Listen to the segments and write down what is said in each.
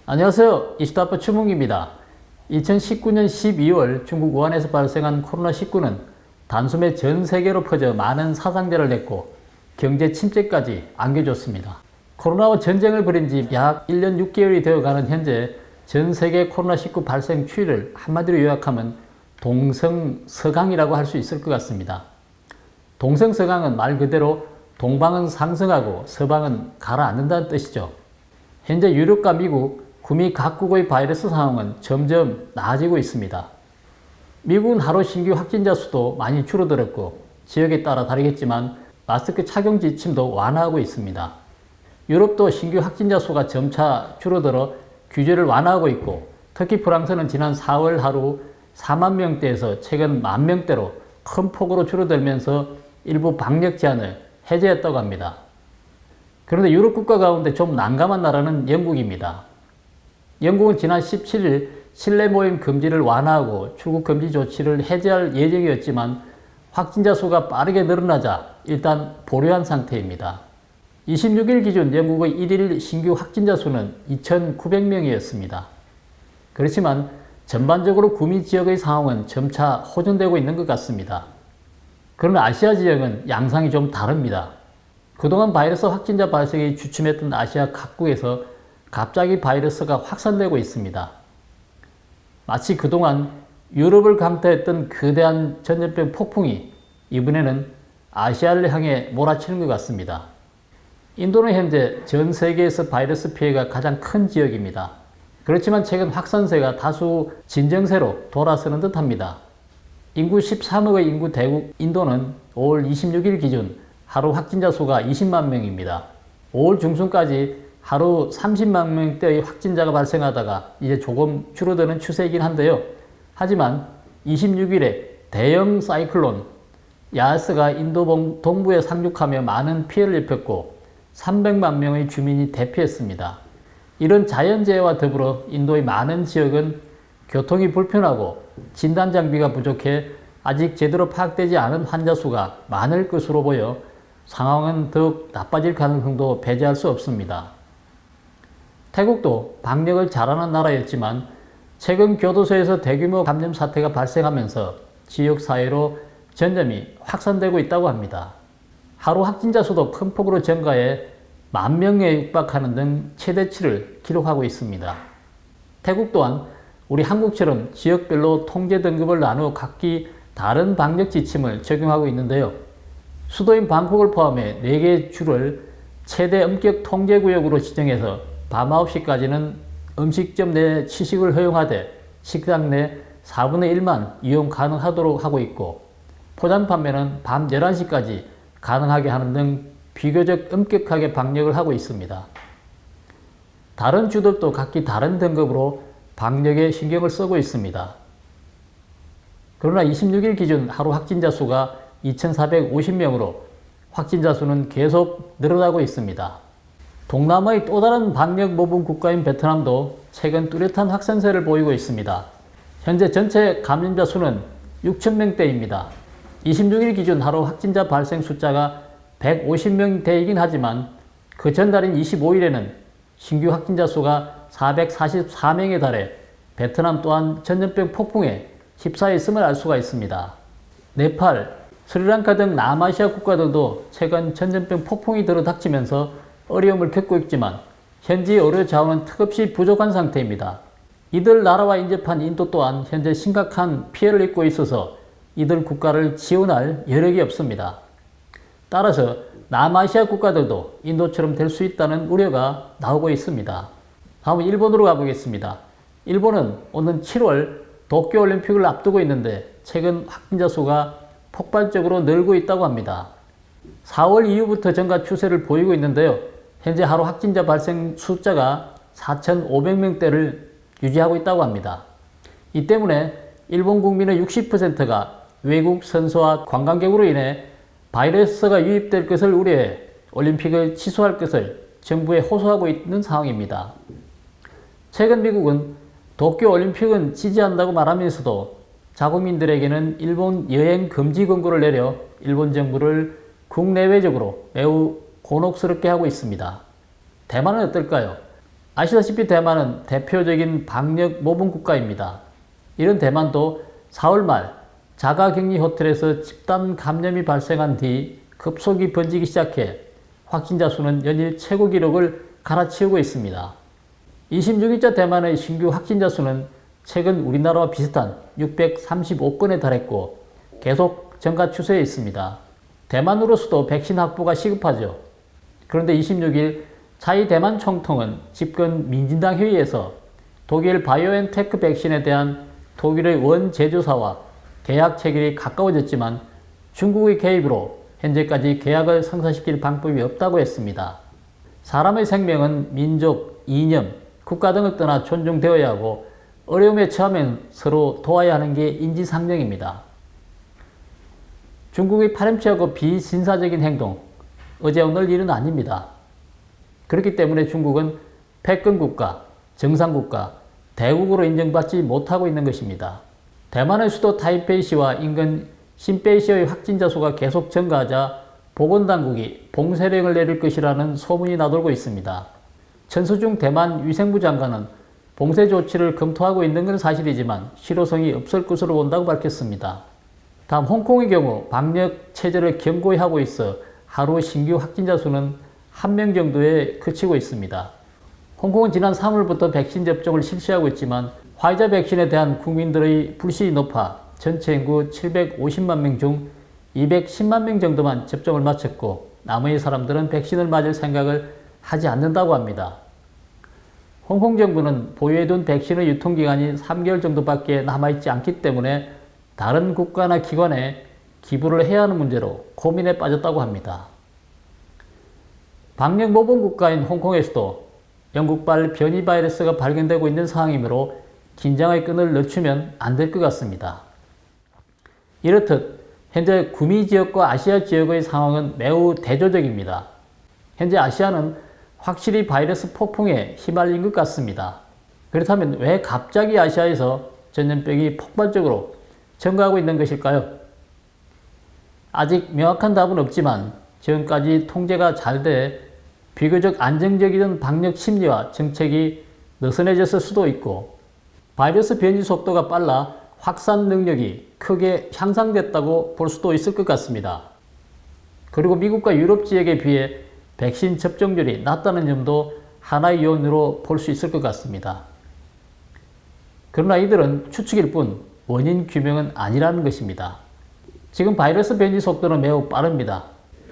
안녕하세요. 이슈타파 추문기입니다. 2019년 12월 중국 우한에서 발생한 코로나19는 단숨에 전 세계로 퍼져 많은 사상자를 냈고 경제 침체까지 안겨줬습니다. 코로나와 전쟁을 벌인 지 약 1년 6개월이 되어가는 현재 전 세계 코로나19 발생 추이를 한마디로 요약하면 동성서강이라고 할 수 있을 것 같습니다. 동성서강은 말 그대로 동방은 상승하고 서방은 가라앉는다는 뜻이죠. 현재 유럽과 미국, 구미 각국의 바이러스 상황은 점점 나아지고 있습니다. 미국은 하루 신규 확진자 수도 많이 줄어들었고 지역에 따라 다르겠지만 마스크 착용 지침도 완화하고 있습니다. 유럽도 신규 확진자 수가 점차 줄어들어 규제를 완화하고 있고 특히 프랑스는 지난 4월 하루 4만 명대에서 최근 1만 명대로 큰 폭으로 줄어들면서 일부 방역 제한을 해제했다고 합니다. 그런데 유럽 국가 가운데 좀 난감한 나라는 영국입니다. 영국은 지난 17일 실내 모임 금지를 완화하고 출국 금지 조치를 해제할 예정이었지만 확진자 수가 빠르게 늘어나자 일단 보류한 상태입니다. 26일 기준 영국의 1일 신규 확진자 수는 2,900명이었습니다. 그렇지만 전반적으로 구미 지역의 상황은 점차 호전되고 있는 것 같습니다. 그러나 아시아 지역은 양상이 좀 다릅니다. 그동안 바이러스 확진자 발생이 주춤했던 아시아 각국에서 갑자기 바이러스가 확산되고 있습니다. 마치 그동안 유럽을 강타했던 거대한 전염병 폭풍이 이번에는 아시아를 향해 몰아치는 것 같습니다. 인도는 현재 전 세계에서 바이러스 피해가 가장 큰 지역입니다. 그렇지만 최근 확산세가 다수 진정세로 돌아서는 듯합니다. 인구 13억의 인구 대국 인도는 5월 26일 기준 하루 확진자 수가 20만 명입니다. 5월 중순까지 하루 30만 명대의 확진자가 발생하다가 이제 조금 줄어드는 추세이긴 한데요. 하지만 26일에 대형 사이클론 야스가 인도 동부에 상륙하며 많은 피해를 입혔고 300만 명의 주민이 대피했습니다. 이런 자연재해와 더불어 인도의 많은 지역은 교통이 불편하고 진단 장비가 부족해 아직 제대로 파악되지 않은 환자 수가 많을 것으로 보여 상황은 더욱 나빠질 가능성도 배제할 수 없습니다. 태국도 방역을 잘하는 나라였지만 최근 교도소에서 대규모 감염 사태가 발생하면서 지역사회로 전염이 확산되고 있다고 합니다. 하루 확진자 수도 큰 폭으로 증가해 10,000명에 육박하는 등 최대치를 기록하고 있습니다. 태국 또한 우리 한국처럼 지역별로 통제 등급을 나누어 각기 다른 방역 지침을 적용하고 있는데요. 수도인 방콕을 포함해 4개의 주를 최대 엄격 통제구역으로 지정해서 밤 9시까지는 음식점 내 취식을 허용하되 식당 내 4분의 1만 이용 가능하도록 하고 있고 포장 판매는 밤 11시까지 가능하게 하는 등 비교적 엄격하게 방역을 하고 있습니다. 다른 주들도 각기 다른 등급으로 방역에 신경을 쓰고 있습니다. 그러나 26일 기준 하루 확진자 수가 2,450명으로 확진자 수는 계속 늘어나고 있습니다. 동남아의 또 다른 방역 모범 국가인 베트남도 최근 뚜렷한 확산세를 보이고 있습니다. 현재 전체 감염자 수는 6,000명대입니다. 26일 기준 하루 확진자 발생 숫자가 150명대이긴 하지만 그 전날인 25일에는 신규 확진자 수가 444명에 달해 베트남 또한 전염병 폭풍에 휩싸였음을 알 수가 있습니다. 네팔, 스리랑카 등 남아시아 국가들도 최근 전염병 폭풍이 들어닥치면서 어려움을 겪고 있지만 현지 의료 자원은 턱없이 부족한 상태입니다. 이들 나라와 인접한 인도 또한 현재 심각한 피해를 입고 있어서 이들 국가를 지원할 여력이 없습니다. 따라서 남아시아 국가들도 인도처럼 될 수 있다는 우려가 나오고 있습니다. 다음은 일본으로 가보겠습니다. 일본은 오는 7월 도쿄올림픽을 앞두고 있는데 최근 확진자 수가 폭발적으로 늘고 있다고 합니다. 4월 이후부터 증가 추세를 보이고 있는데요. 현재 하루 확진자 발생 숫자가 4,500명대를 유지하고 있다고 합니다. 이 때문에 일본 국민의 60%가 외국 선수와 관광객으로 인해 바이러스가 유입될 것을 우려해 올림픽을 취소할 것을 정부에 호소하고 있는 상황입니다. 최근 미국은 도쿄올림픽은 지지한다고 말하면서도 자국민들에게는 일본 여행 금지 권고를 내려 일본 정부를 국내외적으로 매우 곤혹스럽게 하고 있습니다. 대만은 어떨까요? 아시다시피 대만은 대표적인 방역 모범 국가입니다. 이런 대만도 4월 말 자가격리 호텔에서 집단 감염이 발생한 뒤 급속히 번지기 시작해 확진자 수는 연일 최고 기록을 갈아치우고 있습니다. 26일자 대만의 신규 확진자 수는 최근 우리나라와 비슷한 635건에 달했고 계속 증가 추세에 있습니다. 대만으로서도 백신 확보가 시급하죠. 그런데 26일 차이 대만 총통은 집권 민진당 회의에서 독일 바이오엔테크 백신에 대한 독일의 원 제조사와 계약 체결이 가까워졌지만 중국의 개입으로 현재까지 계약을 성사시킬 방법이 없다고 했습니다. 사람의 생명은 민족, 이념, 국가 등을 떠나 존중되어야 하고 어려움에 처하면 서로 도와야 하는 게 인지상정입니다. 중국의 파렴치하고 비신사적인 행동, 어제 오늘 일은 아닙니다. 그렇기 때문에 중국은 패권국가, 정상국가, 대국으로 인정받지 못하고 있는 것입니다. 대만의 수도 타이페이시와 인근 신베이시의 확진자 수가 계속 증가하자 보건당국이 봉쇄령을 내릴 것이라는 소문이 나돌고 있습니다. 천수중 대만 위생부 장관은 봉쇄 조치를 검토하고 있는 건 사실이지만 실효성이 없을 것으로 본다고 밝혔습니다. 다음 홍콩의 경우 방역 체제를 견고히 하고 있어 하루 신규 확진자 수는 1명 정도에 그치고 있습니다. 홍콩은 지난 3월부터 백신 접종을 실시하고 있지만 화이자 백신에 대한 국민들의 불신이 높아 전체 인구 750만 명 중 210만 명 정도만 접종을 마쳤고 나머지 사람들은 백신을 맞을 생각을 하지 않는다고 합니다. 홍콩 정부는 보유해둔 백신의 유통기간이 3개월 정도밖에 남아있지 않기 때문에 다른 국가나 기관에 기부를 해야 하는 문제로 고민에 빠졌다고 합니다. 방역 모범 국가인 홍콩에서도 영국발 변이 바이러스가 발견되고 있는 상황이므로 긴장의 끈을 늦추면 안 될 것 같습니다. 이렇듯 현재 구미 지역과 아시아 지역의 상황은 매우 대조적입니다. 현재 아시아는 확실히 바이러스 폭풍에 휘말린 것 같습니다. 그렇다면 왜 갑자기 아시아에서 전염병이 폭발적으로 증가하고 있는 것일까요? 아직 명확한 답은 없지만 지금까지 통제가 잘 돼 비교적 안정적이던 방역 심리와 정책이 느슨해졌을 수도 있고 바이러스 변이 속도가 빨라 확산 능력이 크게 향상됐다고 볼 수도 있을 것 같습니다. 그리고 미국과 유럽 지역에 비해 백신 접종률이 낮다는 점도 하나의 요인으로 볼 수 있을 것 같습니다. 그러나 이들은 추측일 뿐 원인 규명은 아니라는 것입니다. 지금 바이러스 변이 속도는 매우 빠릅니다.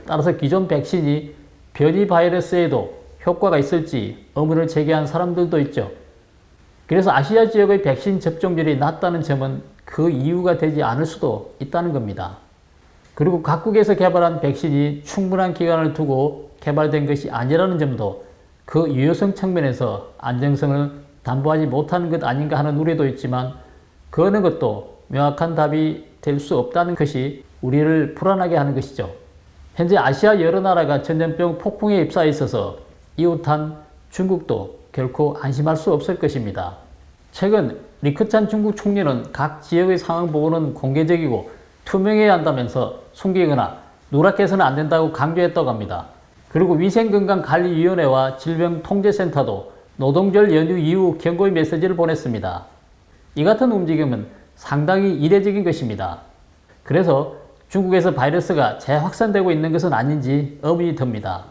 따라서 기존 백신이 변이 바이러스에도 효과가 있을지 의문을 제기한 사람들도 있죠. 그래서 아시아 지역의 백신 접종률이 낮다는 점은 그 이유가 되지 않을 수도 있다는 겁니다. 그리고 각국에서 개발한 백신이 충분한 기간을 두고 개발된 것이 아니라는 점도 그 유효성 측면에서 안정성을 담보하지 못하는 것 아닌가 하는 우려도 있지만 그 어느 것도 명확한 답이 될 수 없다는 것이 우리를 불안하게 하는 것이죠. 현재 아시아 여러 나라가 전염병 폭풍에 휩싸여 있어서 이웃한 중국도 결코 안심할 수 없을 것입니다. 최근 리커찬 중국 총리는 각 지역의 상황 보고는 공개적이고 투명해야 한다면서 숨기거나 누락해서는 안 된다고 강조했다고 합니다. 그리고 위생건강관리위원회와 질병통제센터도 노동절 연휴 이후 경고의 메시지를 보냈습니다. 이 같은 움직임은 상당히 이례적인 것입니다. 그래서 중국에서 바이러스가 재확산되고 있는 것은 아닌지 의문이 듭니다.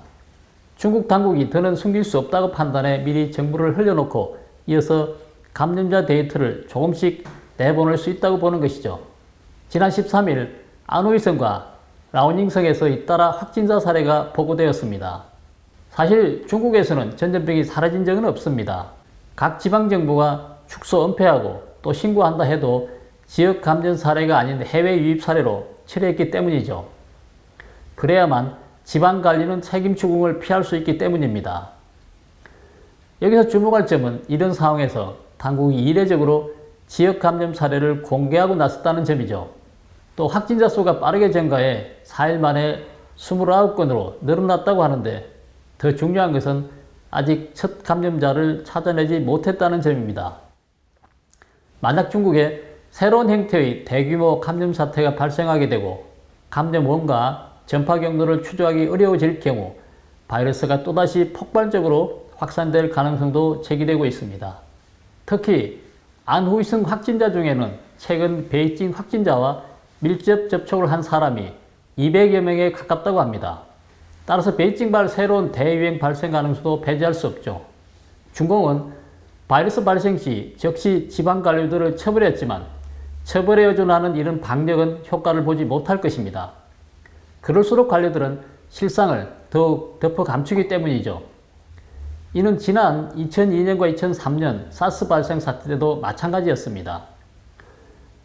중국 당국이 더는 숨길 수 없다고 판단해 미리 정보를 흘려놓고 이어서 감염자 데이터를 조금씩 내보낼 수 있다고 보는 것이죠. 지난 13일 안후이성과 라오닝성에서 잇따라 확진자 사례가 보고되었습니다. 사실 중국에서는 전염병이 사라진 적은 없습니다. 각 지방정부가 축소 은폐하고 또 신고한다 해도 지역 감염 사례가 아닌 해외 유입 사례로 처리했기 때문이죠. 그래야만 지방관리는 책임 추궁을 피할 수 있기 때문입니다. 여기서 주목할 점은 이런 상황에서 당국이 이례적으로 지역 감염 사례를 공개하고 나섰다는 점이죠. 또 확진자 수가 빠르게 증가해 4일 만에 29건으로 늘어났다고 하는데 더 중요한 것은 아직 첫 감염자를 찾아내지 못했다는 점입니다. 만약 중국에 새로운 형태의 대규모 감염 사태가 발생하게 되고 감염원과 전파 경로를 추적하기 어려워질 경우 바이러스가 또다시 폭발적으로 확산될 가능성도 제기되고 있습니다. 특히 안후이성 확진자 중에는 최근 베이징 확진자와 밀접 접촉을 한 사람이 200여 명에 가깝다고 합니다. 따라서 베이징발 새로운 대유행 발생 가능성도 배제할 수 없죠. 중공은 바이러스 발생 시 즉시 지방관리들을 처벌했지만 처벌에 의존하는 이런 방역은 효과를 보지 못할 것입니다. 그럴수록 관료들은 실상을 더욱 덮어 감추기 때문이죠. 이는 지난 2002년과 2003년 사스 발생 사태 때도 마찬가지였습니다.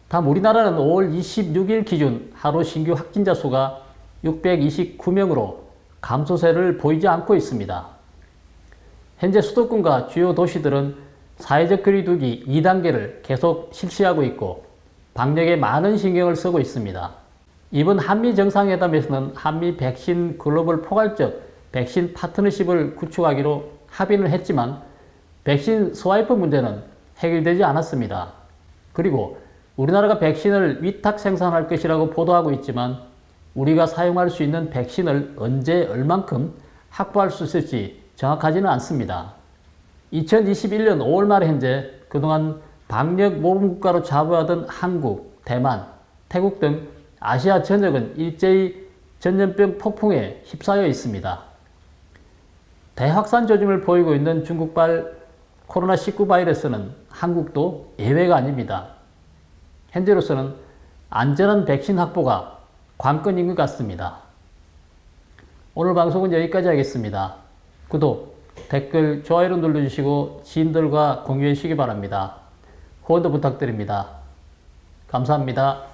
다음 우리나라는 5월 26일 기준 하루 신규 확진자 수가 629명으로 감소세를 보이지 않고 있습니다. 현재 수도권과 주요 도시들은 사회적 거리두기 2단계를 계속 실시하고 있고 방역에 많은 신경을 쓰고 있습니다. 이번 한미 정상회담에서는 한미 백신 글로벌 포괄적 백신 파트너십을 구축하기로 합의를 했지만 백신 스와이프 문제는 해결되지 않았습니다. 그리고 우리나라가 백신을 위탁 생산할 것이라고 보도하고 있지만 우리가 사용할 수 있는 백신을 언제 얼만큼 확보할 수 있을지 정확하지는 않습니다. 2021년 5월 말 현재 그동안 방역 모범국가로 자부하던 한국, 대만, 태국 등 아시아 전역은 일제히 전염병 폭풍에 휩싸여 있습니다. 대확산 조짐을 보이고 있는 중국발 코로나19 바이러스는 한국도 예외가 아닙니다. 현재로서는 안전한 백신 확보가 관건인 것 같습니다. 오늘 방송은 여기까지 하겠습니다. 구독, 댓글, 좋아요를 눌러주시고 지인들과 공유해 주시기 바랍니다. 후원도 부탁드립니다. 감사합니다.